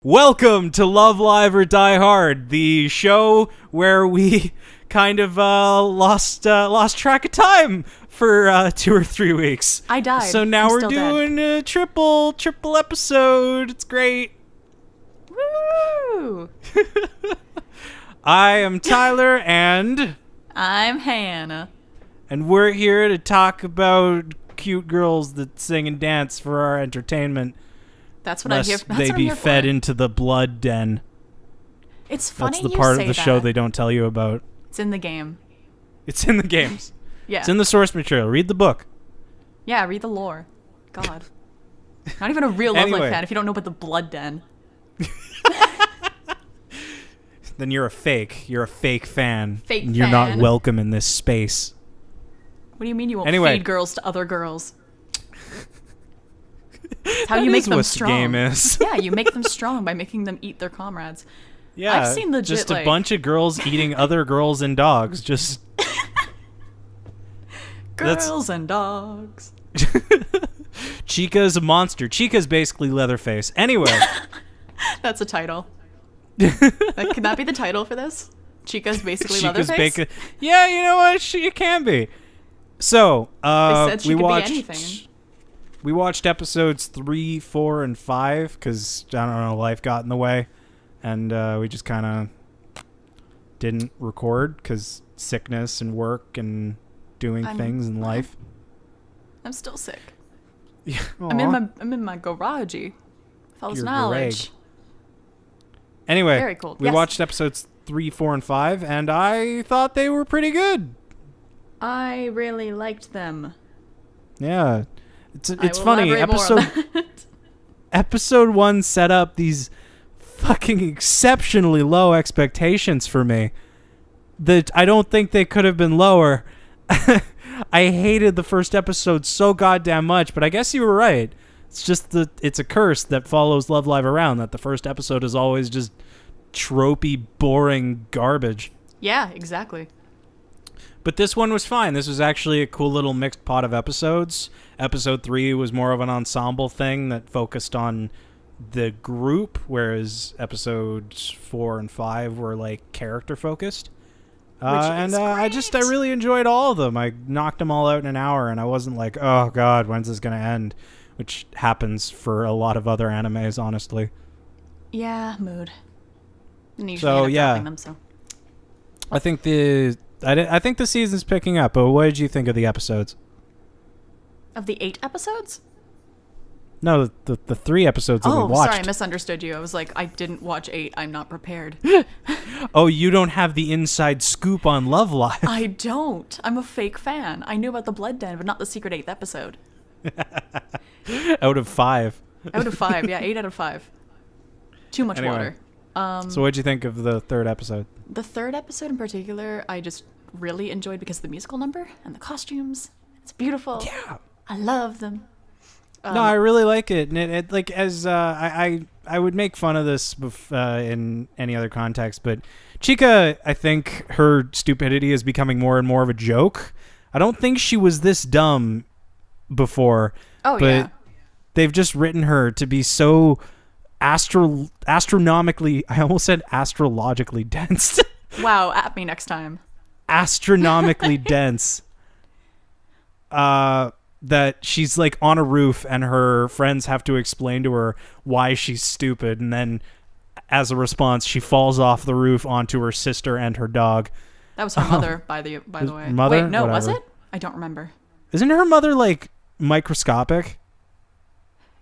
Welcome to Love Live or Die Hard, the show where we kind of lost track of time for 2 or 3 weeks. I died. So now I'm we're still doing a triple episode. It's great. Woo! I am Tyler and I'm Hannah. and we're here to talk about cute girls that sing and dance for our entertainment. That's what I'm here. Lest That's they what I'm be here fed for. into the blood den. It's funny That's the you part say of the that. show they don't tell you about. It's in the game. It's in the games. Yeah. It's in the source material. Read the book. Yeah. Read the lore. God. Not even a real Love Anyway. Live fan if you don't know about the blood den. Then you're a fake. You're a fake fan. Fake and you're not fan. welcome in this space. What do you mean you won't Anyway. feed girls to other girls? That's how That you make is them what strong. the game is. Yeah, you make them strong by making them eat their comrades. Yeah, I've seen legit, just a like- bunch of girls eating other girls and dogs. Just That's- Girls and dogs. Chika's a monster. Chika's basically Leatherface. Anyway, That's a title. Could that be the title for this? Chica's basically Chika's Leatherface? Yeah, you know what? It can be. So, They said she we could watched. be anything. We watched episodes 3, 4, and 5 because I don't know, life got in the way, and we just kind of didn't record because sickness and work and doing things in life. I'm still sick. Yeah, I'm in my garagey. With all this Your knowledge. Anyway, Very cool. we Yes. watched episodes 3, 4, and 5, and I thought they were pretty good. I really liked them. Yeah, it's I will funny. elaborate more on that. Episode 1 set up these fucking exceptionally low expectations for me that I don't think they could have been lower. I hated the first episode so goddamn much, but I guess you were right. It's just it's a curse that follows Love Live around, that the first episode is always just tropey, boring garbage. Yeah, exactly. But this one was fine. This was actually a cool little mixed pot of episodes. Episode 3 was more of an ensemble thing that focused on the group, whereas episodes 4 and 5 were like character focused. I really enjoyed all of them. I knocked them all out in an hour, and I wasn't like, oh god, when's this gonna end? Which happens for a lot of other animes, honestly. Yeah, mood. And usually So, end up yeah. dropping them, so. I think the season's picking up. But what did you think of the episodes? Of the 8 episodes? No, the 3 episodes that we Oh, watched. sorry, I misunderstood you. I was like, I didn't watch 8. I'm not prepared. Oh, you don't have the inside scoop on Love Live. I don't. I'm a fake fan. I knew about the Blood Den, but not the secret 8th episode. Out of 5. Out of 5, yeah, 8 out of 5. Too much Anyway. water. So what'd you think of the 3rd episode? The 3rd episode in particular, I just really enjoyed because of the musical number and the costumes. It's beautiful. Yeah. I love them. No, I really like it. And it like, as I would make fun of this in any other context, but Chika, I think her stupidity is becoming more and more of a joke. I don't think she was this dumb before. Oh, but yeah. they've just written her to be so astronomically, I almost said astrologically dense. Wow, at me next time. Astronomically dense. That she's like on a roof and her friends have to explain to her why she's stupid, and then as a response she falls off the roof onto her sister and her dog. That was her mother, by the way. Mother? Wait, no, was Whatever. it? I don't remember. Isn't her mother like microscopic?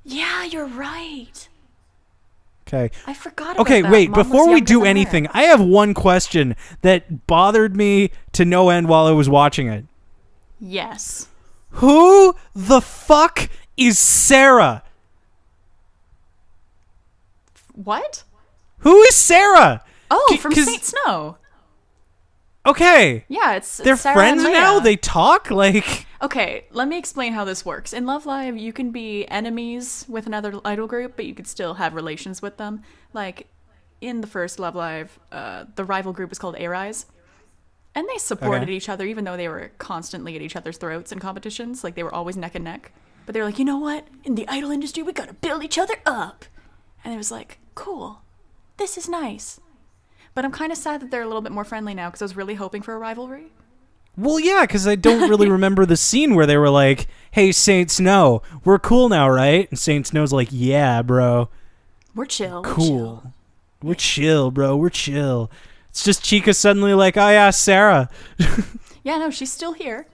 Yeah, you're right. Okay. I forgot about Okay, that. wait, Mom was before we younger do than her. anything, I have one question that bothered me to no end while I was watching it. Yes. Who the fuck is Sarah? What? Who is Sarah? Oh, from 'cause- Saint Snow. Okay. Yeah, it's They're Sarah friends and now? Leia. They talk? Like... Okay, let me explain how this works. In Love Live, you can be enemies with another idol group, but you could still have relations with them. Like, in the first Love Live, the rival group was called Arise. And they supported Okay. each other, even though they were constantly at each other's throats in competitions. Like, they were always neck and neck. But they were like, you know what? In the idol industry, we gotta build each other up. And it was like, cool. This is nice. But I'm kind of sad that they're a little bit more friendly now because I was really hoping for a rivalry. Well, yeah, because I don't really remember the scene where they were like, hey, Saint Snow, we're cool now, right? And Saint Snow's like, yeah, bro. We're chill. Cool. We're chill, bro. We're chill. It's just Chika suddenly like, oh, yeah, Sarah. Yeah, no, she's still here.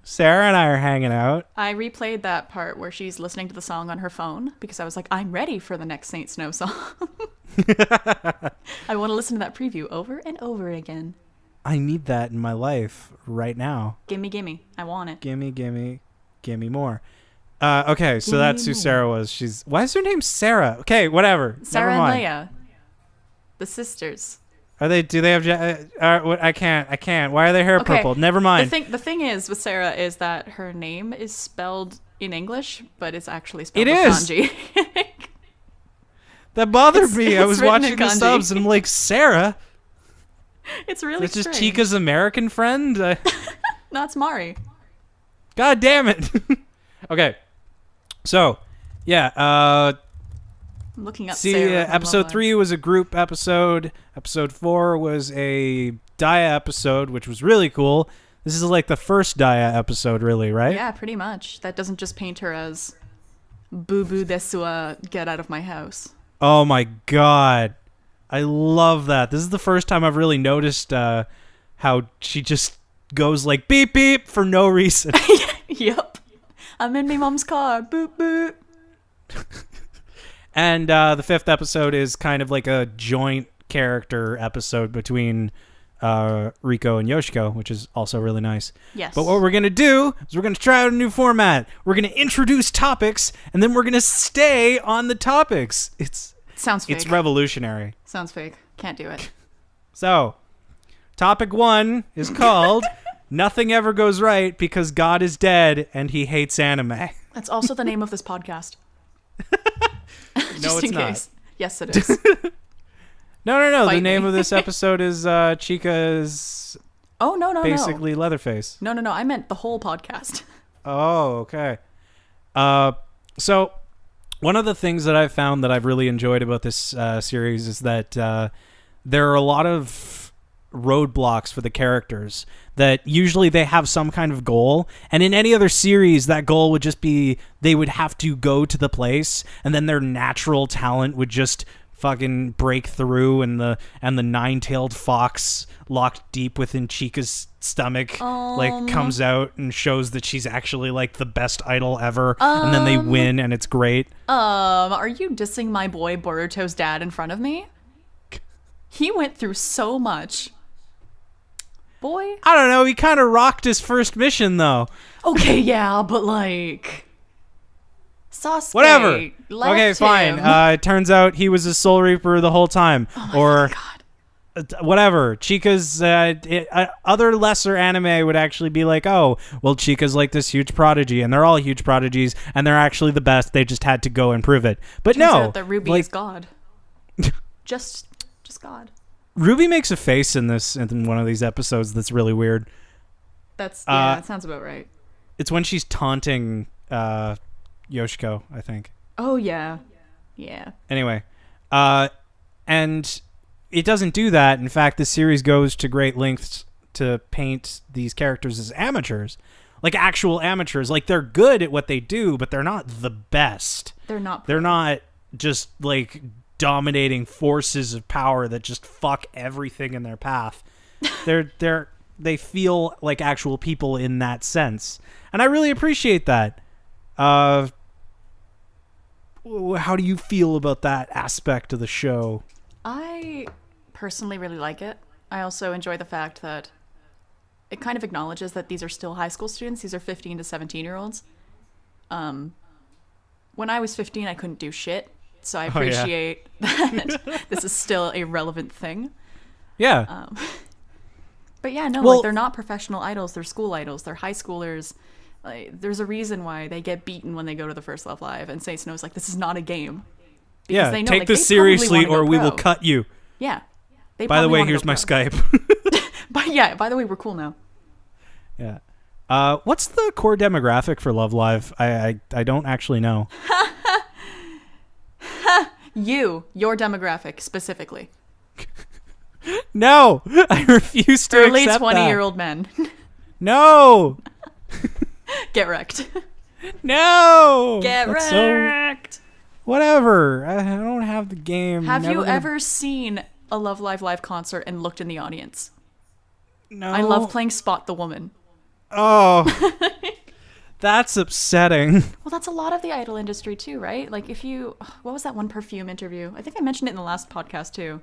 Sarah and I are hanging out. I replayed that part where she's listening to the song on her phone because I was like, I'm ready for the next Saint Snow song. I want to listen to that preview over and over again. I need that in my life right now. Gimme, gimme. I want it. Gimme, gimme, gimme more. Okay, so that's who Sarah was. Why is her name Sarah? Okay, whatever. Sarah Never mind. and Leia. The sisters. Do they have, I can't. Why are their hair purple? Never mind. The thing is with Sarah is that her name is spelled in English, but it's actually spelled with kanji. That bothered me. I was written in watching the kanji. subs and I'm like, Sarah? It's really This is strange. Chika's American friend? No, it's Mari. God damn it. Okay. So, yeah, I'm looking up Sarah. from episode Love Live. 3 was a group episode. Episode 4 was a Daya episode, which was really cool. This is like the first Daya episode, really, right? Yeah, pretty much. That doesn't just paint her as boo-boo desua, get out of my house. Oh my god. I love that. This is the first time I've really noticed how she just goes like beep beep for no reason. Yep. I'm in my mom's car. Boop, boop. And the 5th episode is kind of like a joint character episode between Rico and Yoshiko, which is also really nice. Yes. But what we're going to do is we're going to try out a new format. We're going to introduce topics, and then we're going to stay on the topics. Sounds fake. It's revolutionary. Sounds fake. Can't do it. So, topic 1 is called Nothing Ever Goes Right Because God is Dead and He Hates Anime. That's also the name of this podcast. No, Just it's in not. case. Yes, it is. No. Fight The name me. of this episode is Chika's Oh, no. basically Leatherface. No. I meant the whole podcast. Oh, okay. So one of the things that I've found that I've really enjoyed about this series is that there are a lot of roadblocks for the characters that usually they have some kind of goal, and in any other series that goal would just be they would have to go to the place and then their natural talent would just fucking break through, and the nine-tailed fox locked deep within Chika's stomach like comes out and shows that she's actually like the best idol ever, and then they win and it's great. Are you dissing my boy Boruto's dad in front of me? He went through so much. Boy. I don't know, he kind of rocked his first mission though. Okay, yeah, but like Sasuke Whatever. left Okay, fine. him. It turns out he was a Soul Reaper the whole time. Oh my God. Whatever. Chika's other lesser anime would actually be like, oh, well, Chika's like this huge prodigy, and they're all huge prodigies, and they're actually the best. They just had to go and prove it. But Turns no, out that Ruby like, is God. just God. Ruby makes a face in one of these episodes that's really weird. That's that sounds about right. It's when she's taunting Yoshiko, I think. Oh yeah. Yeah. Anyway, and it doesn't do that. In fact, the series goes to great lengths to paint these characters as amateurs, like actual amateurs. Like they're good at what they do, but they're not the best. They're not. They're not just like dominating forces of power that just fuck everything in their path. They feel like actual people in that sense, and I really appreciate that. How do you feel about that aspect of the show? I personally really like it. I also enjoy the fact that it kind of acknowledges that these are still high school students. These are 15 to 17-year-olds. When I was 15, I couldn't do shit. So I appreciate that this is still a relevant thing. Yeah. But yeah, no, Well- like they're not professional idols. They're school idols. They're high schoolers. Like, there's a reason why they get beaten when they go to the first Love Live. And Saint Snow's like, this is not a game. Because Yeah, they know, take like, this they probably seriously wanna go or we will pro. cut you. Yeah. They By the probably way, wanna here's go my pro. Skype. But yeah, by the way, we're cool now. Yeah. What's the core demographic for Love Live? I don't actually know. Your demographic specifically. No, I refuse to Early accept 20-year-old men. No, Get wrecked. no. Get That's wrecked. whatever. I don't have the game. Have Never you gonna- ever seen a Love Live concert and looked in the audience? No. I love playing Spot the Woman. Oh, that's upsetting. Well, that's a lot of the idol industry too, right? Like if you, what was that one perfume interview? I think I mentioned it in the last podcast too,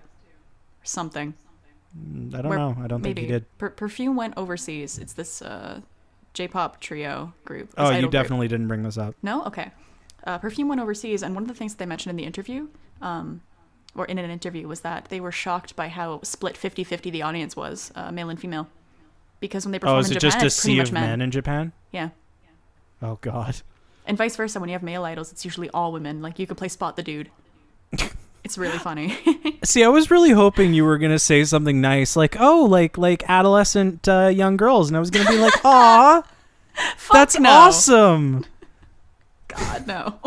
or something. I don't know. I don't think you did. Perfume went overseas. It's this J-pop trio group. Oh, you idol definitely didn't bring this up. No? Okay. Perfume went overseas, and one of the things that they mentioned in the interview, or in an interview, was that they were shocked by how split 50-50 the audience was, male and female. Because when they perform Oh, is in it Japan, just a it's pretty sea much of men. men in Japan? Yeah. Oh, God. And vice versa, when you have male idols, it's usually all women. Like, you could play Spot the Dude. It's really funny. See, I was really hoping you were gonna say something nice, like, "Oh, like adolescent young girls," and I was gonna be like, "Aw, that's no. awesome." God, no.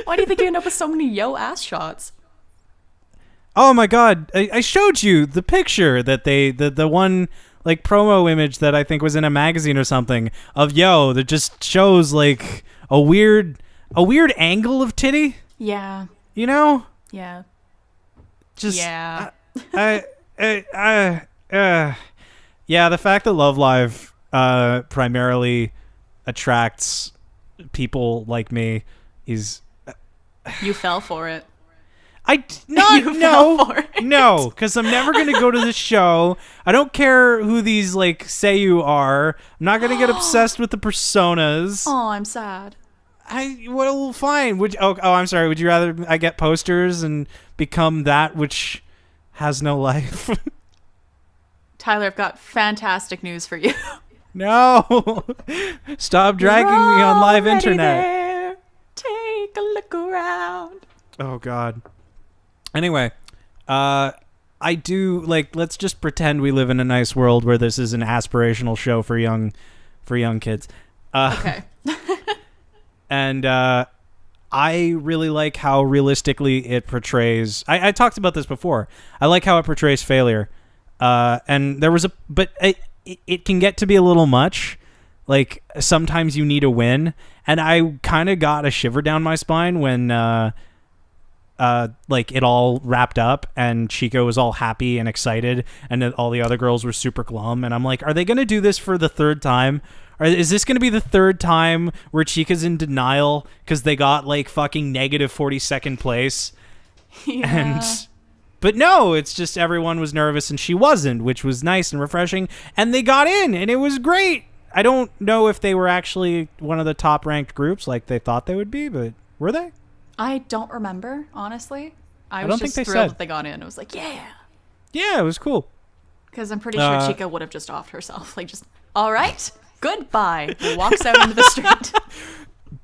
Why do you think you end up with so many ass shots? Oh my God, I showed you the picture that the one like promo image that I think was in a magazine or something of that just shows like a weird angle of titty. Yeah. You know? Yeah. Just Yeah. Yeah, the fact that Love Live primarily attracts people like me is You fell for it. You fell for it. No, because I'm never gonna go to the show. I don't care who these like say you are. I'm not gonna get obsessed with the personas. Oh, I'm sad. Well, fine. I'm sorry. Would you rather I get posters and become that which has no life? Tyler, I've got fantastic news for you. No. Stop dragging me on live You're already internet. there. Take a look around. Oh God. Anyway, I do like. Let's just pretend we live in a nice world where this is an aspirational show for young kids. Okay. And I really like how realistically it portrays. I talked about this before. I like how it portrays failure. And there was but it can get to be a little much. Like sometimes you need a win, and I kind of got a shiver down my spine when like it all wrapped up and Chika was all happy and excited, and then all the other girls were super glum. And I'm like, are they gonna do this for the third time? Or is this going to be the third time where Chika's in denial because they got like fucking negative 42nd place? Yeah. But no, it's just everyone was nervous and she wasn't, which was nice and refreshing. And they got in and it was great. I don't know if they were actually one of the top ranked groups like they thought they would be, but were they? I don't remember, honestly. I don't was think just they thrilled said. that they got in. I was like, yeah. Yeah, it was cool. Because I'm pretty sure Chika would have just offed herself. Like, just, all right, goodbye. Walks out into the street.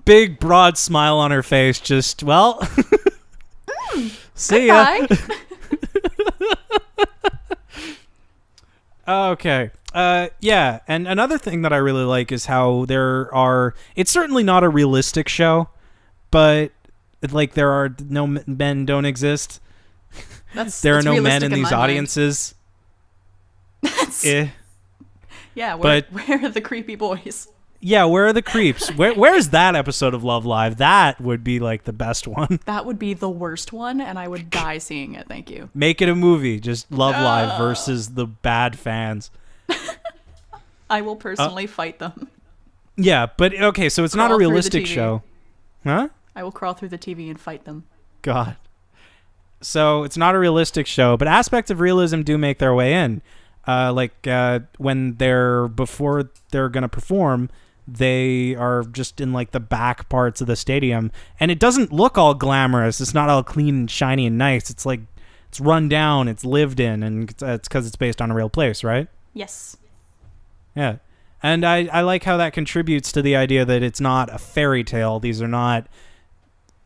Big, broad smile on her face. Just, well, see ya. Goodbye. Okay. Yeah, and another thing that I really like is how it's certainly not a realistic show, but like there are no men don't exist. There are no men in these audiences. Yeah, where are the creepy boys? Yeah, where are the creeps? Where's that episode of Love Live? That would be like the best one. That would be the worst one, and I would die seeing it. Thank you. Make it a movie. Just Love Live versus the bad fans. I will personally fight them. Yeah, but okay, so it's not a Crawl through the realistic TV. show. Huh? I will crawl through the TV and fight them. God. So it's not a realistic show, but aspects of realism do make their way in. When before they're going to perform, they are just in like the back parts of the stadium, and it doesn't look all glamorous. It's not all clean and shiny and nice. It's like it's run down, it's lived in, and it's because it's based on a real place, right? Yes. Yeah. And I like how that contributes to the idea that it's not a fairy tale. These are not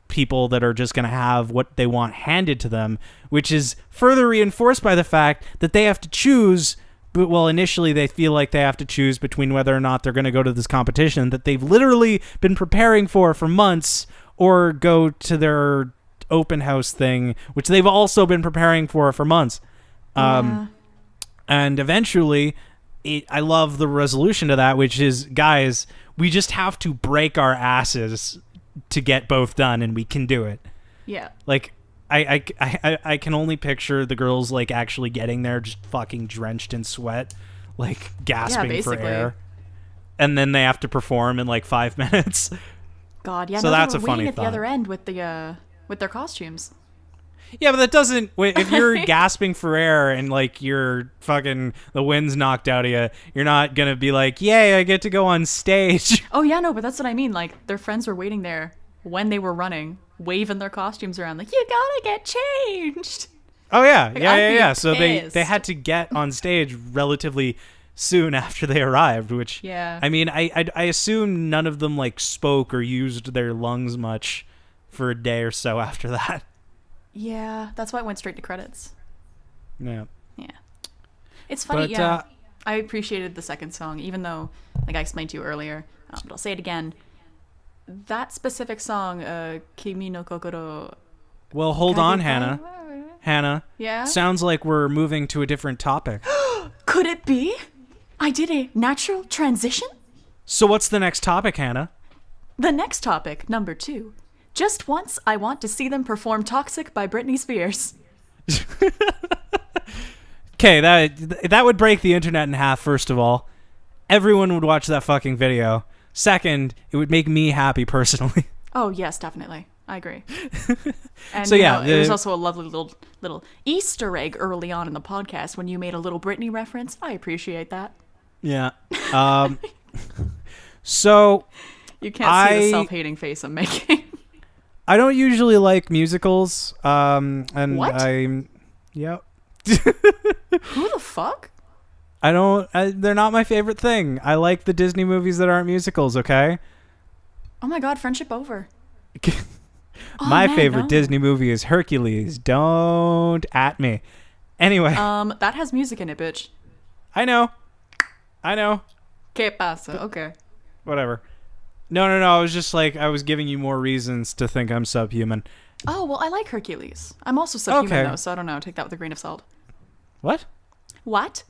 people that are just going to have what they want handed to them, which is further reinforced by the fact that they have to choose. But, well, initially they feel like they have to choose between whether or not they're going to go to this competition that they've literally been preparing for months, or go to their open house thing, which they've also been preparing for months. And eventually, I love the resolution to that, which is, guys, we just have to break our asses to get both done, and we can do it. Yeah. Like, I can only picture the girls, like, actually getting there just fucking drenched in sweat, like, gasping for air. And then they have to perform in, like, 5 minutes. God, yeah. So no, that's they were a funny waiting at thought. the other end with their costumes. Yeah, but that doesn't... If you're gasping for air and, like, you're fucking... The wind's knocked out of you, you're not gonna be like, yay, I get to go on stage. Oh, yeah, no, but that's what I mean. Like, their friends were waiting there when they were running, waving their costumes around. Like, you gotta get changed. Oh, yeah. Like, Yeah. So pissed. they had to get on stage relatively soon after they arrived, which... Yeah. I mean, I assume none of them, like, spoke or used their lungs much for a day or so after that. Yeah, that's why it went straight to credits. Yeah. Yeah. It's funny, But, yeah. I appreciated the second song, even though, like I explained to you earlier, but I'll say it again. That specific song, Kimi no Kokoro... Well, hold on, Hannah. Hannah. Yeah? Sounds like we're moving to a different topic. Could it be? I did a natural transition? So what's the next topic, Hannah? The next topic, number 2. Just once, I want to see them perform Toxic by Britney Spears. Okay, that would break the internet in half, first of all. Everyone would watch that fucking video. Second, it would make me happy personally. Oh, yes, definitely. I agree. And So, yeah, it was also a lovely little Easter egg early on in the podcast when you made a little Britney reference. I appreciate that. Yeah. So... You can't see the self-hating face I'm making. I don't usually like musicals, and What? Yep. Who the fuck? They're not my favorite thing. I like the Disney movies that aren't musicals, okay? Oh my god, friendship over. My man, favorite no. Disney movie is Hercules. Don't at me. Anyway, That has music in it, bitch. I know. Que pasa? Okay. Whatever. No. I was just like, I was giving you more reasons to think I'm subhuman. Oh, well, I like Hercules. I'm also subhuman, Okay. though, so I don't know. Take that with a grain of salt. What? What?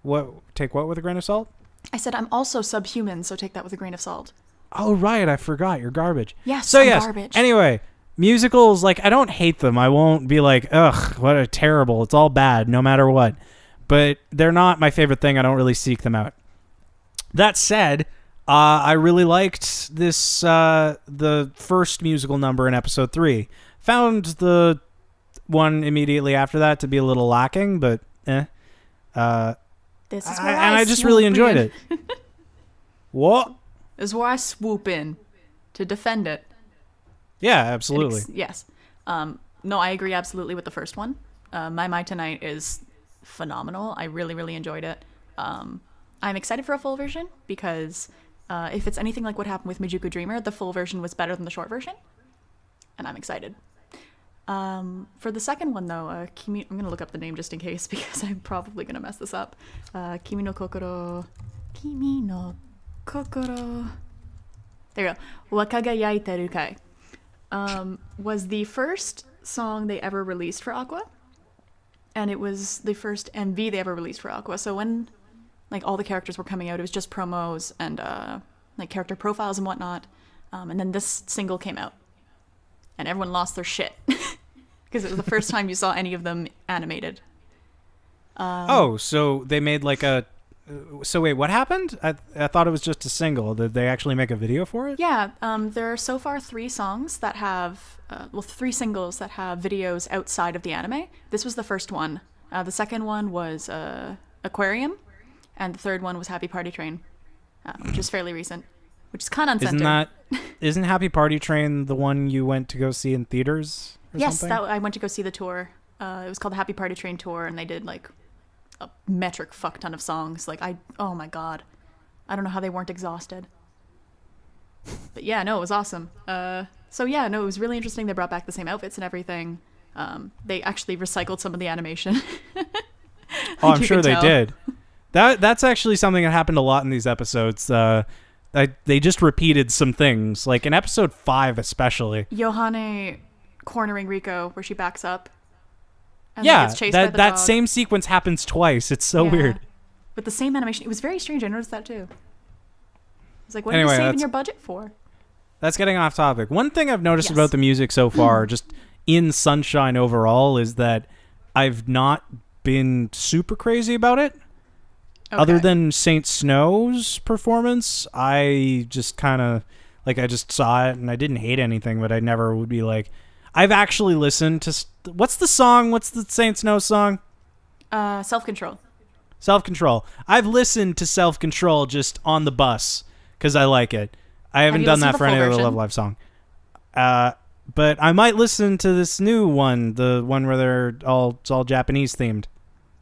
What? Take what with a grain of salt? I said I'm also subhuman, so take that with a grain of salt. Oh, right. I forgot. You're garbage. Yes, So I'm yes. garbage. Anyway, musicals, like, I don't hate them. I won't be like, ugh, what a terrible. It's all bad, no matter what. But they're not my favorite thing. I don't really seek them out. That said, I really liked this, the first musical number in episode 3. Found the one immediately after that to be a little lacking, but This is where I just really enjoyed it. What? This is where I swoop in to defend it. Yeah, absolutely. Yes. No, I agree absolutely with the first one. My Tonight is phenomenal. I really, really enjoyed it. I'm excited for a full version because if it's anything like what happened with Mijuku Dreamer, the full version was better than the short version. And I'm excited. For the second one, though, I'm going to look up the name just in case because I'm probably going to mess this up. Kimi no Kokoro... There you go. Wakagayaiteru Kai was the first song they ever released for Aqua. And it was the first MV they ever released for Aqua. So when like all the characters were coming out, it was just promos and like character profiles and whatnot. And then this single came out. And everyone lost their shit. Because it was the first time you saw any of them animated. So they made like a... So wait, what happened? I thought it was just a single. Did they actually make a video for it? Yeah, there are so far 3 songs that have... 3 singles that have videos outside of the anime. This was the first one. The second one was Aquarium. And the third one was Happy Party Train. Which is fairly recent. Which is kind of uncensored. Isn't Happy Party Train the one you went to go see in theaters or yes, something? I went to go see the tour. It was called the Happy Party Train Tour, and they did like a metric fuck ton of songs. Like, oh my god. I don't know how they weren't exhausted. But yeah, no, it was awesome. So yeah, no, it was really interesting. They brought back the same outfits and everything. They actually recycled some of the animation. Oh, I'm sure they did. That's actually something that happened a lot in these episodes. They just repeated some things, like in episode 5 especially. Yohane cornering Rico where she backs up. And then Yeah, gets chased by the that dog. same sequence happens twice. It's so Yeah. weird. With the same animation. It was very strange. I noticed that too. It's like, what are Anyway, you saving that's- your budget for? That's getting off topic. One thing I've noticed Yes. about the music so far, just in Sunshine overall, is that I've not been super crazy about it. Other Okay. than Saint Snow's performance, I just kind of, like, I just saw it and I didn't hate anything, but I never would be like, I've actually listened to, what's the song? What's the Saint Snow song? Self-control. Self-Control. I've listened to Self-Control just on the bus because I like it. I haven't you done listened that to for the any full other version? Love Live song. But I might listen to this new one, the one where it's all Japanese themed.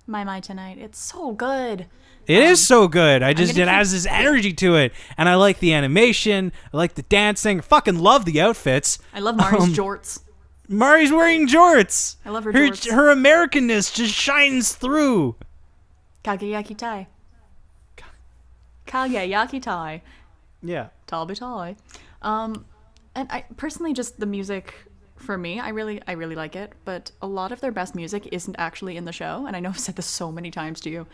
My Tonight. It's so good. It is so good. It gonna has this energy to it, and I like the animation. I like the dancing. Fucking love the outfits. I love Mari's jorts. Mari's wearing jorts. I love her Her jorts. her Americanness just shines through. Kageyaki Tai. Kageyaki Tai. Yeah. Talby Tai. And I personally, just the music for me, I really like it. But a lot of their best music isn't actually in the show, and I know I've said this so many times to you.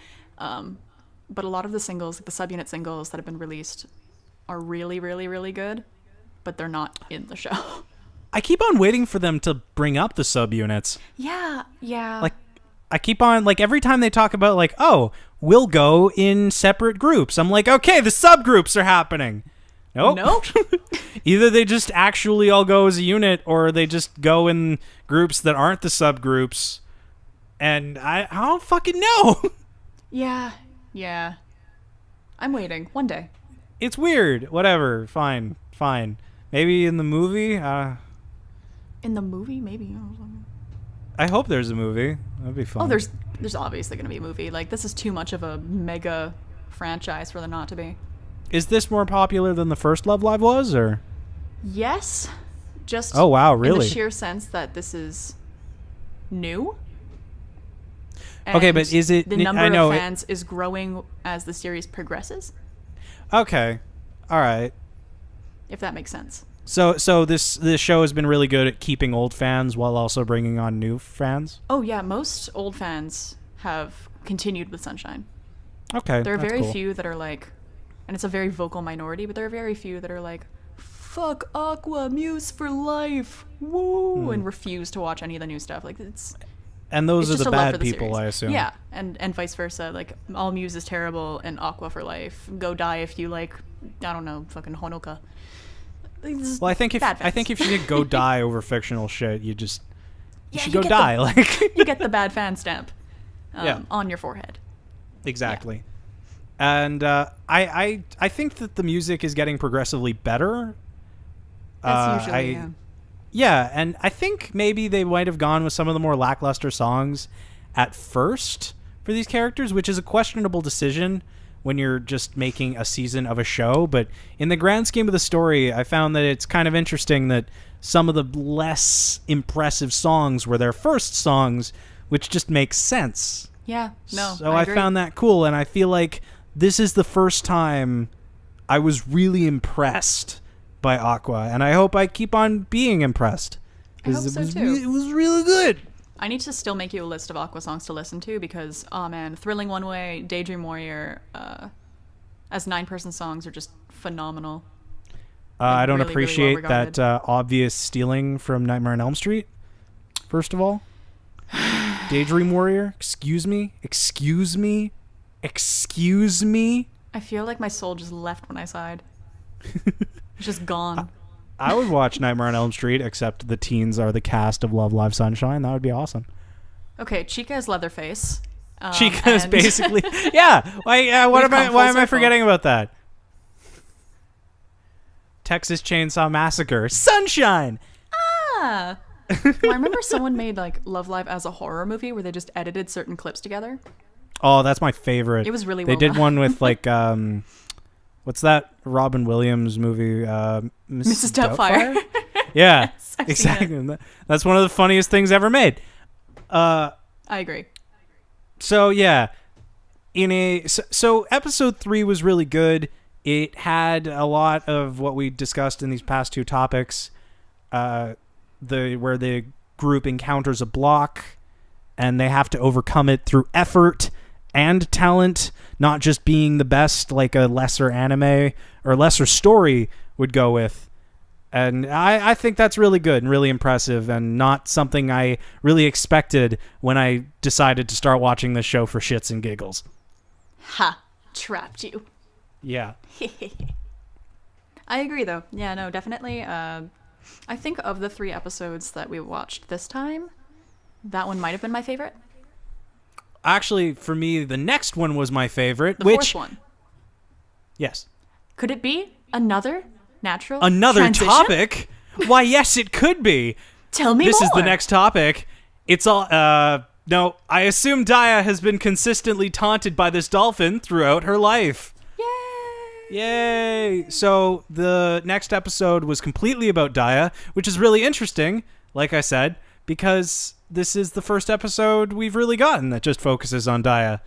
But a lot of the singles, like the subunit singles that have been released, are really, really, really good. But they're not in the show. I keep on waiting for them to bring up the subunits. Yeah. Like, I keep on, like, every time they talk about, like, oh, we'll go in separate groups. I'm like, okay, the subgroups are happening. Nope. Either they just actually all go as a unit, or they just go in groups that aren't the subgroups. And I don't fucking know. Yeah. I'm waiting. One day. It's weird. Whatever. Fine. Maybe in the movie? In the movie, maybe. I hope there's a movie. That'd be fun. Oh, there's obviously going to be a movie. Like, this is too much of a mega franchise for there not to be. Is this more popular than the first Love Live was, or? Yes. Just Oh, wow, in really? the sheer sense that this is new. Okay, And but is it- the I number know of it- fans is growing as the series progresses, Okay. All right. if that makes sense. So this show has been really good at keeping old fans while also bringing on new fans. Oh yeah, most old fans have continued with Sunshine. Okay, There are that's very cool. few that are like, and it's a very vocal minority, but there are very few that are like, fuck Aqua, Muse for life, woo, and refuse to watch any of the new stuff. Like, it's And those it's are just the a love bad for the people, series. I assume. Yeah, and vice versa. Like, all Muse is terrible and Aqua for life. Go die if you like, I don't know, fucking Honoka. Well, I think Bad fans. if you did go die over fictional shit, you should you go get die. The, Like you get the bad fan stamp Yeah. on your forehead. exactly. And I think that the music is getting progressively better. That's usually, yeah. Yeah, and I think maybe they might have gone with some of the more lackluster songs at first for these characters, which is a questionable decision when you're just making a season of a show. But in the grand scheme of the story, I found that it's kind of interesting that some of the less impressive songs were their first songs, which just makes sense. Yeah, no, So I I agree. found that cool, and I feel like this is the first time I was really impressed by Aqua, and I hope I keep on being impressed. I hope 'Cause so, too. it was really good. I need to still make you a list of Aqua songs to listen to because, oh man, Thrilling One Way, Daydream Warrior, as 9-person songs are just phenomenal. I don't really, really appreciate well-regarded. that obvious stealing from Nightmare on Elm Street, first of all. Daydream Warrior, excuse me. I feel like my soul just left when I sighed. It's just gone. I would watch Nightmare on Elm Street, except the teens are the cast of Love Live Sunshine. That would be awesome. Okay, Chika is Leatherface. Chika is and- basically yeah. Why We've come full am I circle. forgetting about that? Texas Chainsaw Massacre, Sunshine. Ah. Well, I remember someone made like Love Live as a horror movie where they just edited certain clips together. Oh, that's my favorite. It was really They well did done. one with like what's that Robin Williams movie? Mrs. Doubtfire. Yeah, I've seen exactly. That's one of the funniest things ever made. I agree. So yeah, so episode 3 was really good. It had a lot of what we discussed in these past two topics. where the group encounters a block and they have to overcome it through effort and talent, not just being the best like a lesser anime or lesser story would go with. And I think that's really good and really impressive and not something I really expected when I decided to start watching this show for shits and giggles. Ha! Trapped you. Yeah. I agree, though. Yeah, no, definitely. I think of the 3 episodes that we watched this time, that one might have been my favorite. Actually, for me, the next one was my favorite. The fourth one. Yes. Could it be another natural transition? Topic? Why, yes, it could be. Tell me this more. Is the next topic. It's all... no, I assume Daya has been consistently taunted by this dolphin throughout her life. Yay! So the next episode was completely about Daya, which is really interesting, like I said, because this is the first episode we've really gotten that just focuses on Daya.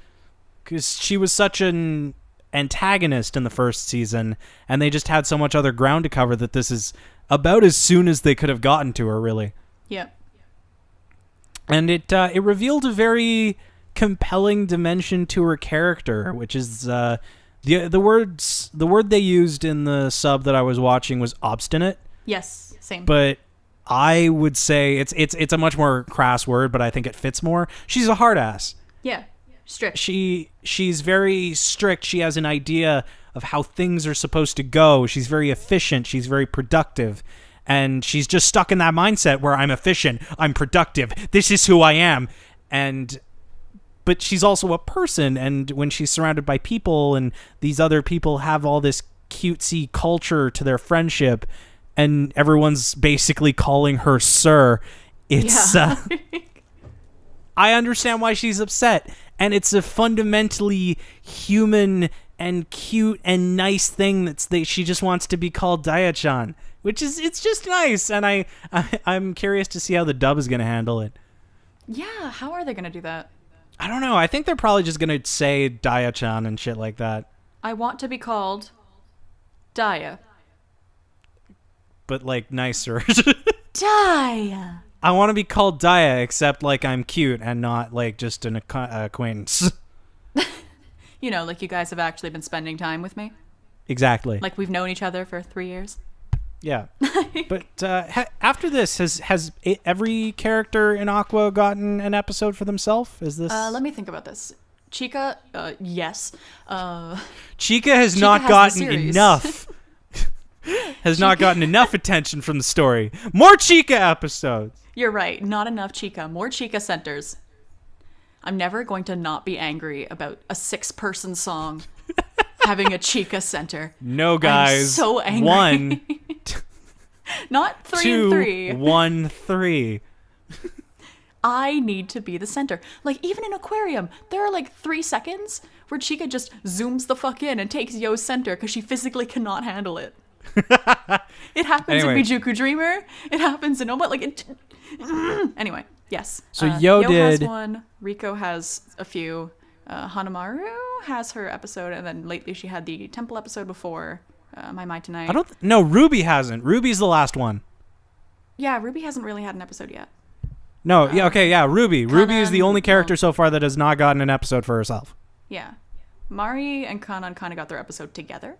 Because she was such an antagonist in the first season, and they just had so much other ground to cover that this is about as soon as they could have gotten to her, really. Yep. And it revealed a very compelling dimension to her character, which is the word they used in the sub that I was watching was obstinate. Yes, same. But I would say it's a much more crass word, but I think it fits more. She's a hard ass. Yeah, strict. She's very strict. She has an idea of how things are supposed to go. She's very efficient. She's very productive. And she's just stuck in that mindset where I'm efficient, I'm productive, this is who I am. But she's also a person, and when she's surrounded by people and these other people have all this cutesy culture to their friendship and everyone's basically calling her sir, it's I understand why she's upset, and it's a fundamentally human and cute and nice thing she just wants to be called Daya-chan, which is it's just nice, and I'm curious to see how the dub is going to handle it. Yeah, how are they going to do that? I don't know. I think they're probably just going to say Daya-chan and shit like that. I want to be called Daya. But, like, nicer. Daya! I want to be called Daya, except, like, I'm cute and not, like, just an acquaintance. You know, like you guys have actually been spending time with me. Exactly. Like we've known each other for 3 years. Yeah. But after this, has every character in Aqua gotten an episode for themselves? Is this... Let me think about this. Chika, yes. Chika has not gotten enough. Has not gotten enough attention from the story. More Chika episodes. You're right. Not enough Chika. More Chika centers. I'm never going to not be angry about a 6-person song having a Chika center. No, guys. I'm so angry. 1, not 3 2, and 3. 1, 3. I need to be the center. Like, even in Aquarium, there are like 3 seconds where Chika just zooms the fuck in and takes Yo's center because she physically cannot handle it. It happens in Mijuku Dreamer. It happens in Oma. Like, anyway, yes. So Yo did... has one. Riko has a few. Hanamaru has her episode, and then lately she had the temple episode before My Mai Tonight. No, Ruby hasn't. Ruby's the last one. Yeah, Ruby hasn't really had an episode yet. No, Ruby. Ruby is the only character well, so far that has not gotten an episode for herself. Yeah. Mari and Kanan kind of got their episode together.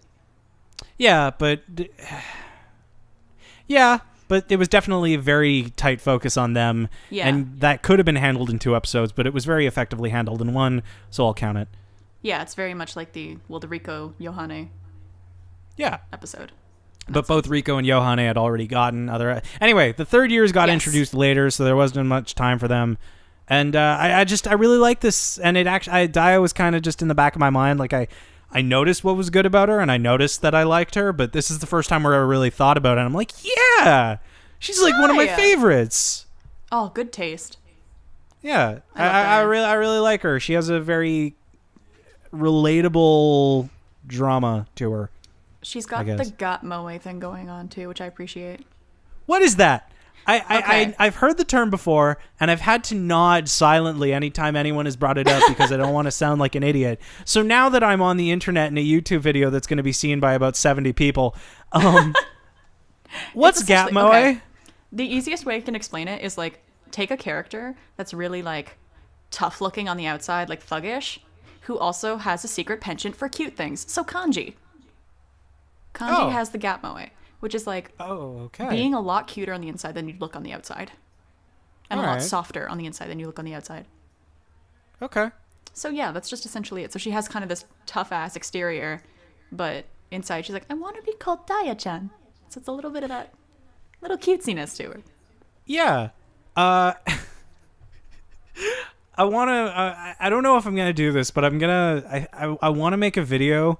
Yeah, but it was definitely a very tight focus on them. Yeah. And that could have been handled in 2 episodes, but it was very effectively handled in 1, so I'll count it. Yeah, it's very much like the Riko Yohane episode. But both Riko and Yohane had already gotten other... Anyway, the third years got introduced later, so there wasn't much time for them. And I really like this, and it actually... Daya was kind of just in the back of my mind, like I noticed what was good about her, and I noticed that I liked her, but this is the first time where I really thought about it. And I'm like, yeah, she's like one of my favorites. Oh, good taste. Yeah, I really like her. She has a very relatable drama to her. She's got the got moe thing going on too, which I appreciate. What is that? I've heard the term before, and I've had to nod silently anytime anyone has brought it up because I don't want to sound like an idiot. So now that I'm on the internet in a YouTube video that's going to be seen by about 70 people, what's Gatmoe? Okay. The easiest way I can explain it is like take a character that's really like tough looking on the outside, like thuggish, who also has a secret penchant for cute things. So Kanji. Kanji has the gap moe, which is like being a lot cuter on the inside than you'd look on the outside. And a lot softer on the inside than you look on the outside. Okay. So yeah, that's just essentially it. So she has kind of this tough ass exterior, but inside she's like, I want to be called Daya-chan. So it's a little bit of that little cutesiness to her. Yeah. I want to, I don't know if I'm going to do this, but I'm going to, I want to make a video.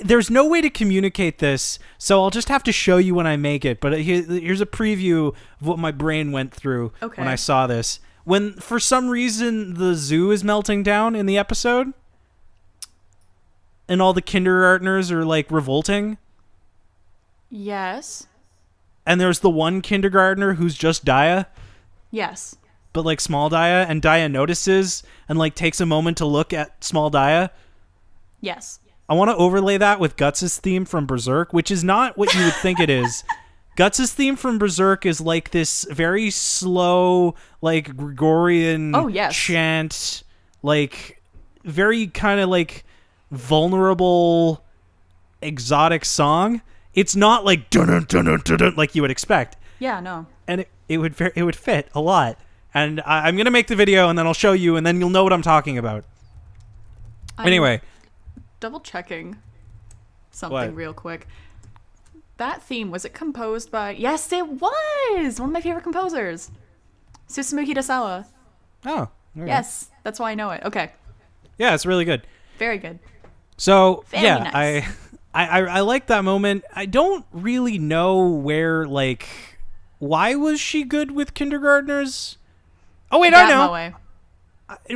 There's no way to communicate this, so I'll just have to show you when I make it. But here's a preview of what my brain went through when I saw this. When, for some reason, the zoo is melting down in the episode, and all the kindergartners are, like, revolting. Yes. And there's the one kindergartner who's just Daya. Yes. But, like, small Daya, and Daya notices and, like, takes a moment to look at small Daya. Yes. I want to overlay that with Guts' theme from Berserk, which is not what you would think it is. Guts' theme from Berserk is like this very slow, like Gregorian chant, like very kind of like vulnerable, exotic song. It's not like dun dun dun dun dun like you would expect. Yeah, no. And it would fit a lot. And I'm gonna make the video, and then I'll show you, and then you'll know what I'm talking about. Anyway. Double checking something real quick. That theme, was it composed by... Yes, it was! One of my favorite composers. Susumu Hirasawa. Oh. Okay. Yes, that's why I know it. Okay. Yeah, it's really good. Very good. So, Very nice. I like that moment. I don't really know where, like... Why was she good with kindergartners? Oh, wait, I know.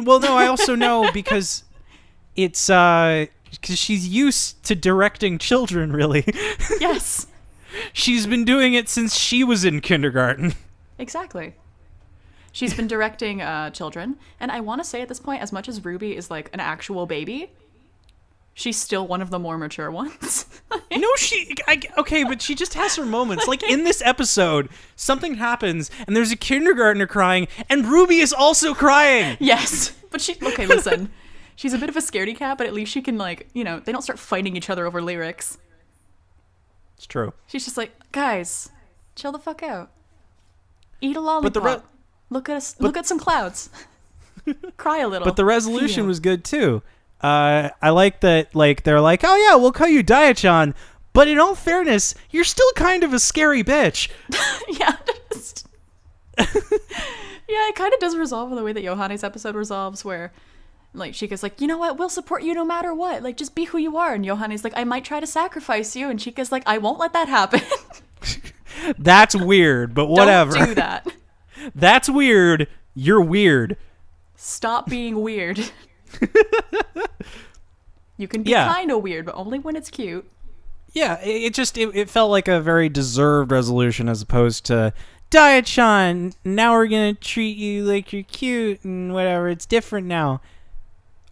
Well, no, I also know because it's... because she's used to directing children, really. Yes. She's been doing it since she was in kindergarten. Exactly. She's been directing children. And I want to say at this point, as much as Ruby is like an actual baby, she's still one of the more mature ones. No, okay, but she just has her moments. Like in this episode, something happens and there's a kindergartner crying and Ruby is also crying. Yes. But okay, listen. She's a bit of a scaredy cat, but at least she can, like, you know, they don't start fighting each other over lyrics. It's true. She's just like, guys, chill the fuck out. Eat a lollipop. Look at some clouds. Cry a little. But the resolution was good, too. I like that, like, they're like, oh, yeah, we'll call you Daya-chan, but in all fairness, you're still kind of a scary bitch. Yeah, yeah, it kind of does resolve in the way that Yohane's episode resolves, where... Like, Chika's like, you know what? We'll support you no matter what. Like, just be who you are. And Yohane's like, I might try to sacrifice you. And Chika's like, I won't let that happen. That's weird, but whatever. Don't do that. That's weird. You're weird. Stop being weird. You can be kind of weird, but only when it's cute. Yeah, it felt like a very deserved resolution as opposed to, Daya-chan, now we're going to treat you like you're cute and whatever. It's different now.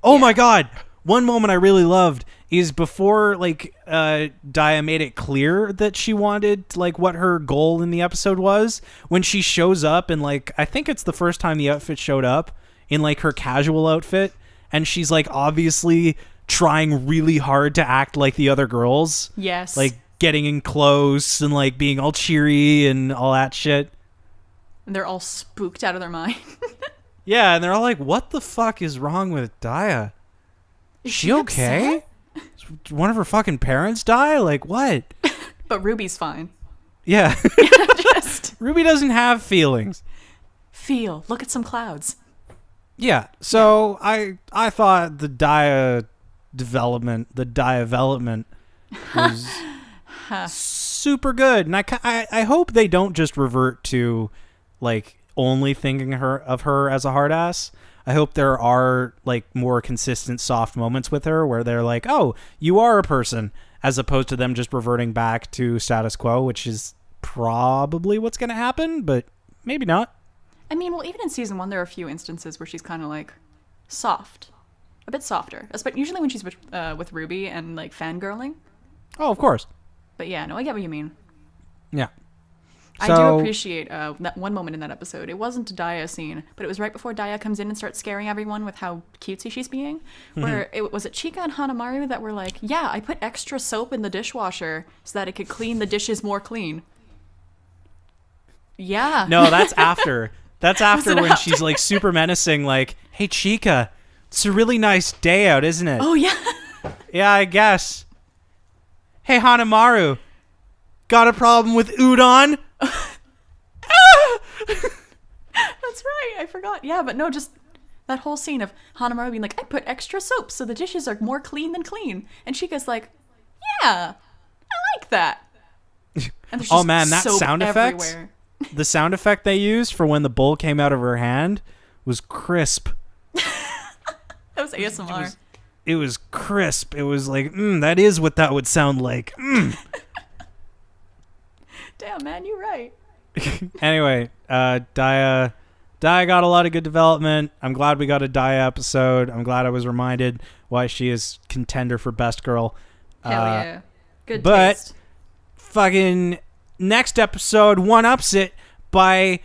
Oh my god! One moment I really loved is before, like, Daya made it clear that she wanted, like, what her goal in the episode was. When she shows up and, like, I think it's the first time the outfit showed up in, like, her casual outfit. And she's, like, obviously trying really hard to act like the other girls. Yes. Like, getting in close and, like, being all cheery and all that shit. And they're all spooked out of their mind. Yeah, and they're all like, what the fuck is wrong with Daya? Is she okay? Did one of her fucking parents die? Like, what? But Ruby's fine. Yeah. Ruby doesn't have feelings. Feel. Look at some clouds. Yeah, so I thought the Daya development was super good. And I hope they don't just revert to, like, only thinking of her as a hard ass. I hope there are, like, more consistent soft moments with her where they're like, oh, you are a person, as opposed to them just reverting back to status quo, which is probably what's going to happen, but maybe not. I mean, well, even in season 1, there are a few instances where she's kind of, like, soft. A bit softer. Usually when she's with Ruby and, like, fangirling. Oh, of course. But yeah, no, I get what you mean. Yeah. I do appreciate that one moment in that episode. It wasn't a Daya scene, but it was right before Daya comes in and starts scaring everyone with how cutesy she's being. Where it was Chika and Hanamaru that were like, "Yeah, I put extra soap in the dishwasher so that it could clean the dishes more clean." Yeah. No, that's after. That's after when after? she's like super menacing, like, "Hey, Chika, it's a really nice day out, isn't it?" Oh yeah. Yeah, I guess. Hey, Hanamaru, got a problem with udon? That's right. I forgot. Yeah, but no, just that whole scene of Hanamaru being like, "I put extra soap so the dishes are more clean than clean," and Chika's like, "Yeah, I like that." And there's Oh just man, that soap sound effect. everywhere. The sound effect they used for when the bowl came out of her hand was crisp. That was ASMR. It was crisp. It was like, that is what that would sound like. Damn, man, you're right. Anyway, Daya got a lot of good development. I'm glad we got a Daya episode. I'm glad I was reminded why she is contender for best girl. Hell yeah. Good but taste. fucking next episode one-ups it by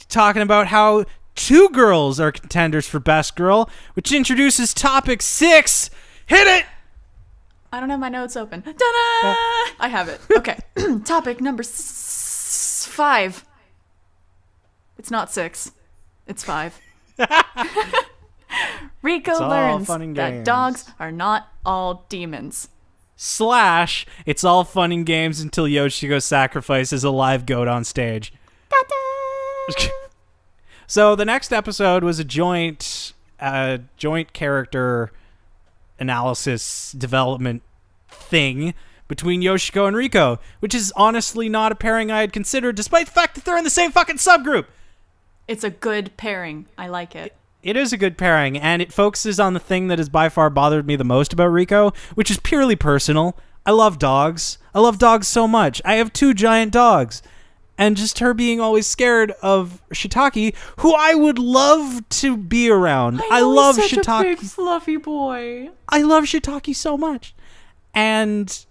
talking about how two girls are contenders for best girl, which introduces topic 6. Hit it! I don't have my notes open. Ta-da! I have it. Okay. Topic number 5. It's not 6. It's 5. Rico It's all learns fun and that games. dogs are not all demons. / it's all fun and games until Yoshiko sacrifices a live goat on stage. Ta-da! So the next episode was a joint character analysis development thing between Yoshiko and Rico, which is honestly not a pairing I had considered, despite the fact that they're in the same fucking subgroup. It's a good pairing. I like it. It is a good pairing, and it focuses on the thing that has by far bothered me the most about Rico, which is purely personal. I love dogs. I love dogs so much. I have 2 giant dogs. And just her being always scared of Shiitake, who I would love to be around. I love he's such Shiitake. a big fluffy boy. I love Shiitake so much. And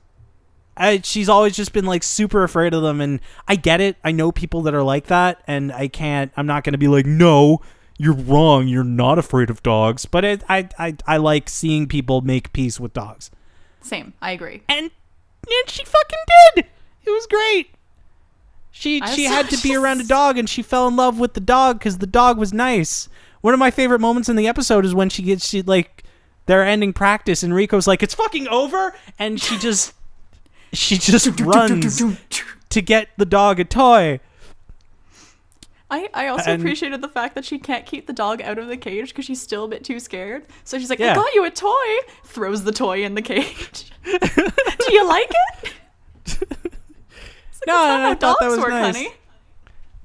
she's always just been like super afraid of them, and I get it. I know people that are like that, and I'm not going to be like, "No, you're wrong. You're not afraid of dogs." But I like seeing people make peace with dogs. Same. I agree. And she fucking did. It was great. She had to be around a dog, and she fell in love with the dog because the dog was nice. One of my favorite moments in the episode is when they're ending practice, and Rico's like, "It's fucking over," and she just runs to get the dog a toy. I also appreciated the fact that she can't keep the dog out of the cage because she's still a bit too scared. So she's like, Yeah. "I got you a toy." Throws the toy in the cage. Do you like it? No, I thought that was work, nice. honey.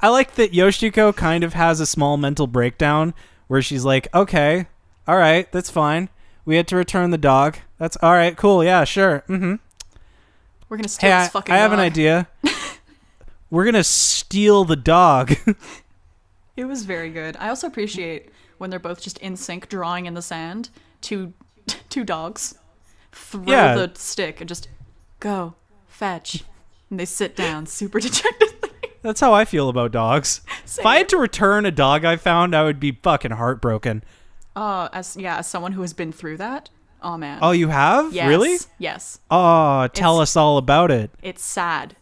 I like that Yoshiko kind of has a small mental breakdown where she's like, "Okay, all right, that's fine. We had to return the dog. That's all right, cool, yeah, sure. Mm-hmm. We're gonna steal Hey, this fucking I have dog. an idea. We're gonna steal the dog." It was very good. I also appreciate when they're both just in sync, drawing in the sand. Two dogs throw the stick and just go fetch, and they sit down super dejectedly. That's how I feel about dogs. Same. If I had to return a dog I found, I would be fucking heartbroken. As someone who has been through that. Oh man. Oh, you have? Yes. Really? Yes. Oh, tell us all about it. It's sad.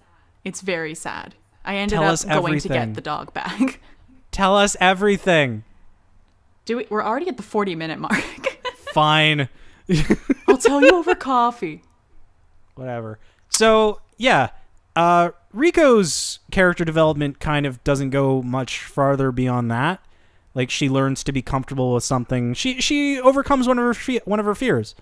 It's very sad. I ended Tell up us going to everything. get the dog back. Tell us everything. We're already at the 40-minute mark. Fine. I'll tell you over coffee. Whatever. So, yeah. Riko's character development kind of doesn't go much farther beyond that. Like, she learns to be comfortable with something. She overcomes one of her fears.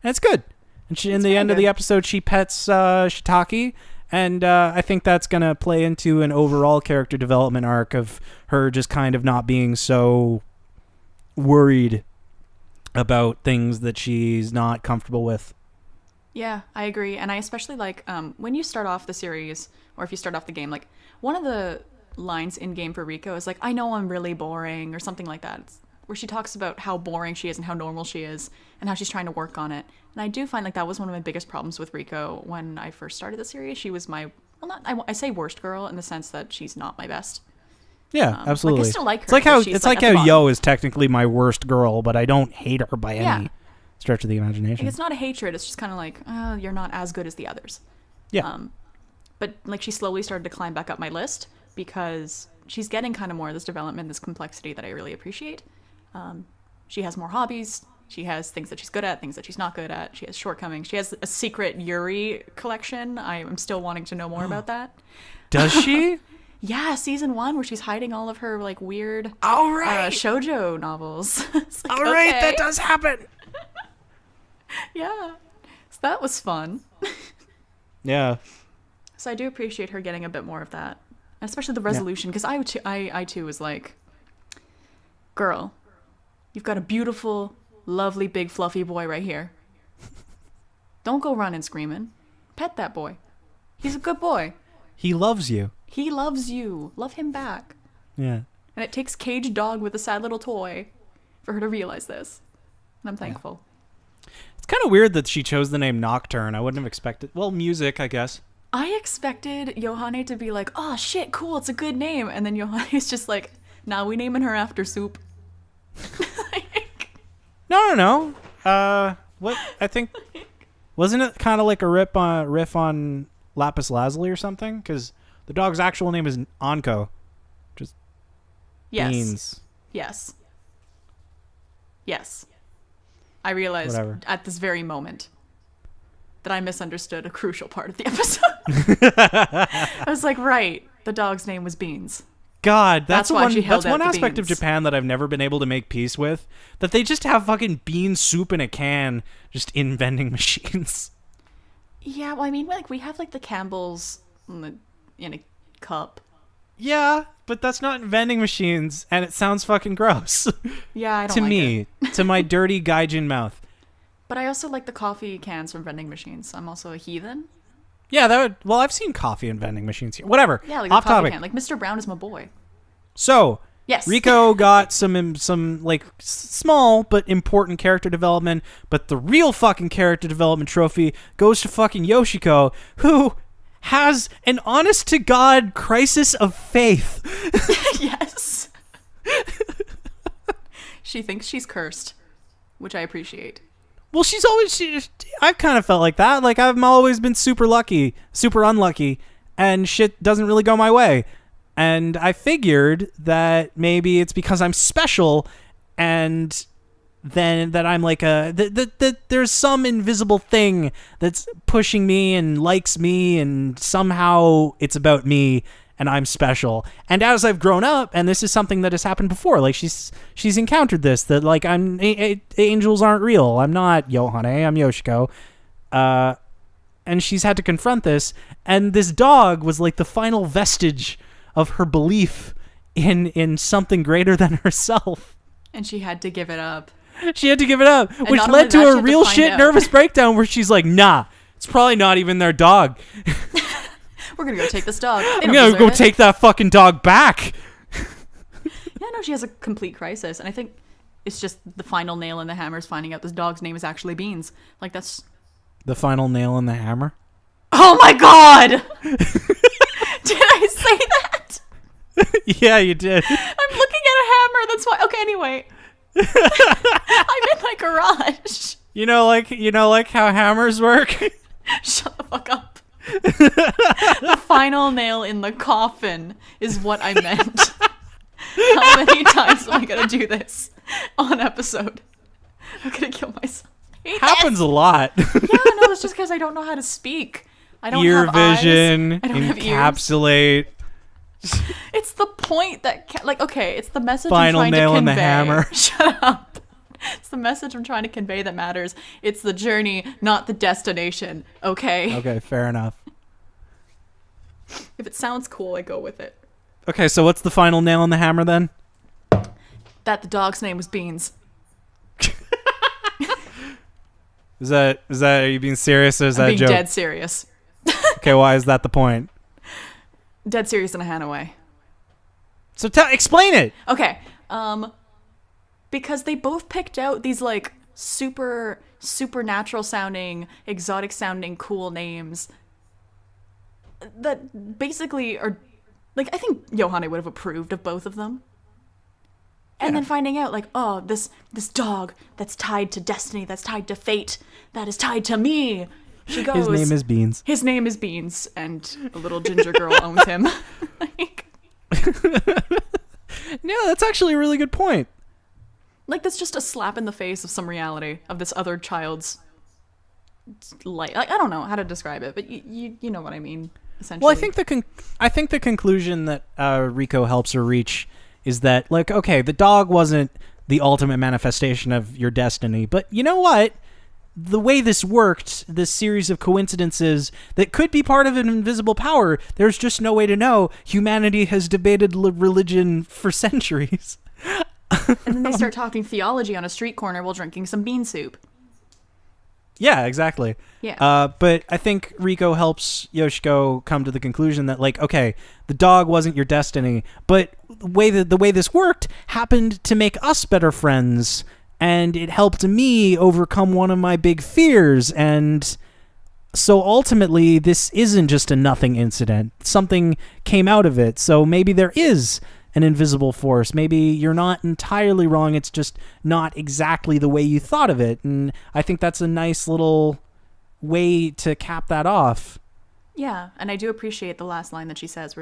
And it's good. And in the end of the episode, she pets Shiitake. And I think that's going to play into an overall character development arc of her just kind of not being so worried about things that she's not comfortable with. Yeah, I agree. And I especially like when you start off the series, or if you start off the game, like one of the lines in game for Rico is like, "I know I'm really boring," or something like that. It's where she talks about how boring she is and how normal she is and how she's trying to work on it. And I do find like that was one of my biggest problems with Rico when I first started the series. She was my well, not I say worst girl in the sense that she's not my best. Yeah, absolutely. Like, I still like her. It's like how but she's, like, at the bottom. Yo is technically my worst girl, but I don't hate her by Yeah. any stretch of the imagination. Like, it's not a hatred. It's just kind of like, you're not as good as the others. Yeah. But like she slowly started to climb back up my list because she's getting kind of more of this development, this complexity that I really appreciate. She has more hobbies. She has things that she's good at, things that she's not good at. She has shortcomings. She has a secret Yuri collection. I am still wanting to know more about that. Does she? Yeah, season 1 where she's hiding all of her like weird All right. shoujo novels. It's like, All right, okay. that does happen. Yeah. So that was fun. Yeah. So I do appreciate her getting a bit more of that, especially the resolution, because I too was like, girl, you've got a beautiful, lovely, big, fluffy boy right here. Don't go running screaming. Pet that boy. He's a good boy. He loves you. He loves you. Love him back. Yeah. And it takes caged dog with a sad little toy for her to realize this. And I'm thankful. It's kind of weird that she chose the name Nocturne. I wouldn't have expected. Well, music, I guess. I expected Johanne to be like, oh shit, cool, it's a good name. And then Johanne's just like, nah, we naming her after soup. No. What? I think wasn't it kind of like a riff on Lapis Lazuli or something? Because the dog's actual name is Anko, just Yes. beans. Yes. I realized Whatever. at this very moment that I misunderstood a crucial part of the episode. I was like, right, the dog's name was Beans. God, that's why she held that's one out the aspect of beans. Japan that I've never been able to make peace with. That they just have fucking bean soup in a can, just in vending machines. Yeah, well, I mean, like, we have, like, the Campbell's in a cup. Yeah, but that's not in vending machines, and it sounds fucking gross. Yeah, I don't to like me, it. to my dirty gaijin mouth. But I also like the coffee cans from vending machines. I'm also a heathen. Yeah, that would. Well, I've seen coffee in vending machines here. Whatever. Yeah, like Off the coffee topic. can. Like, Mr. Brown is my boy. So, Yes. Rico got some like small but important character development, but the real fucking character development trophy goes to fucking Yoshiko, who has an honest to God crisis of faith. Yes. She thinks she's cursed, which I appreciate. Well, I've kind of felt like that. Like, I've always been super unlucky, and shit doesn't really go my way. And I figured that maybe it's because I'm special, and then that I'm like that there's some invisible thing that's pushing me and likes me, and somehow it's about me, and I'm special. And as I've grown up, and this is something that has happened before, like she's encountered this, that like angels aren't real. I'm not Yohane, I'm Yoshiko. And she's had to confront this, and this dog was like the final vestige of her belief in something greater than herself. And she had to give it up. She had to give it up, And which not led only to that, she a had to real find shit out. nervous breakdown where she's like, nah, it's probably not even their dog. We're gonna go take this dog. They I'm don't gonna deserve go it. take that fucking dog back. Yeah, no, she has a complete crisis, and I think it's just the final nail in the hammer is finding out this dog's name is actually Beans. Like, that's... The final nail in the hammer. Oh my god! Did I say that? Yeah, you did. I'm looking at a hammer, that's why... Okay, anyway. I'm in my garage. You know, like how hammers work. Shut the fuck up. The final nail in the coffin is what I meant. How many times am I gonna do this on episode? I'm gonna kill myself. Happens a lot. Yeah, no, it's just because I don't know how to speak. I don't Ear have vision, eyes. I don't have ears. encapsulate. It's the point that, okay, it's the message Final I'm trying nail to in convey. the hammer. Shut up. It's the message I'm trying to convey that matters. It's the journey, not the destination. Okay. Okay, fair enough. If it sounds cool, I go with it. Okay, so what's the final nail in the hammer then? That the dog's name was Beans. Is that are you being serious or is that I'm a being joke? dead serious. Okay, why is that the point? Dead serious in a Hanaway. So explain it. Okay. Because they both picked out these like supernatural sounding, exotic sounding, cool names. that basically are, like, I think Yohane would have approved of both of them. And then finding out, like, oh, this dog that's tied to destiny, that's tied to fate, that is tied to me. She goes, His name is Beans. His name is Beans, and a little ginger girl owns him. Like, Yeah, that's actually a really good point. like, that's just a slap in the face of some reality of this other child's life. Like, I don't know how to describe it, but you know what I mean, essentially. Well, I think the conclusion that Rico helps her reach is that, like, okay, the dog wasn't the ultimate manifestation of your destiny, but you know what? The way this worked, this series of coincidences that could be part of an invisible power, there's just no way to know. Humanity has debated religion for centuries. And then they start talking theology on a street corner while drinking some bean soup. Yeah, exactly. Yeah. But I think Rico helps Yoshiko come to the conclusion that, like, okay, the dog wasn't your destiny, but the way this worked happened to make us better friends, and it helped me overcome one of my big fears, and so ultimately this isn't just a nothing incident. Something came out of it, so maybe there is an invisible force. Maybe you're not entirely wrong. It's just not exactly the way you thought of it. And I think that's a nice little way to cap that off. Yeah, and I do appreciate the last line that she says.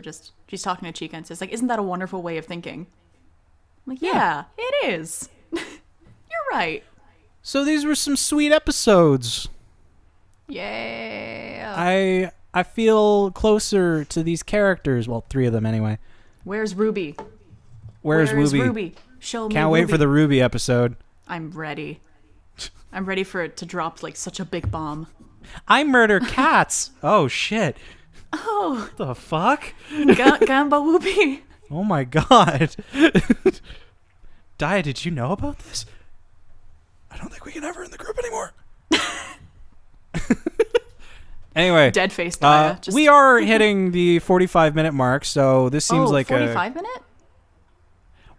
She's talking to Chika and says, like, isn't that a wonderful way of thinking? I'm like, yeah, it is. You're right. So these were some sweet episodes. Yeah. I feel closer to these characters. Well, 3 of them anyway. Where's Ruby? Where's Where is Ruby? Ruby? Show me Can't wait Ruby. for the Ruby episode. I'm ready. I'm ready for it to drop like such a big bomb. I murder cats. Oh, shit. Oh. What the fuck? Gamba Whoopie. Oh my god. Dia, did you know about this? I don't think we can have her in the group anymore. Anyway. Dead face Dia. We are hitting the 45-minute mark, so this seems like 45 minute?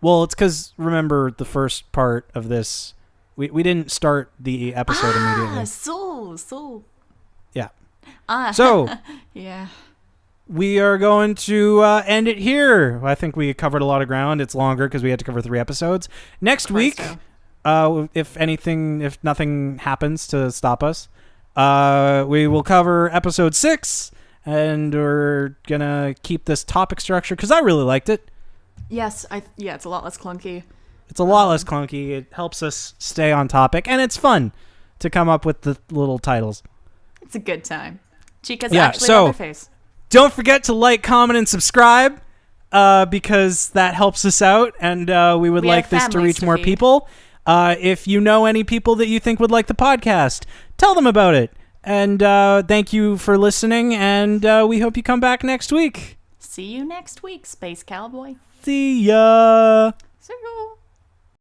Well, it's because, remember, the first part of this, we didn't start the episode immediately. So. Yeah. So. So, yeah. we are going to end it here. I think we covered a lot of ground. It's longer because we had to cover 3 episodes. Next week, if nothing happens to stop us, we will cover episode 6, and we're going to keep this topic structure because I really liked it. Yes, it's a lot less clunky. It's a lot less clunky. It helps us stay on topic, and it's fun to come up with the little titles. It's a good time. Chika's actually Leatherface. Don't forget to like, comment, and subscribe because that helps us out, and we would like this to reach more people. If you know any people that you think would like the podcast, tell them about it. And thank you for listening, and we hope you come back next week. See you next week, Space Cowboy. See ya. See you.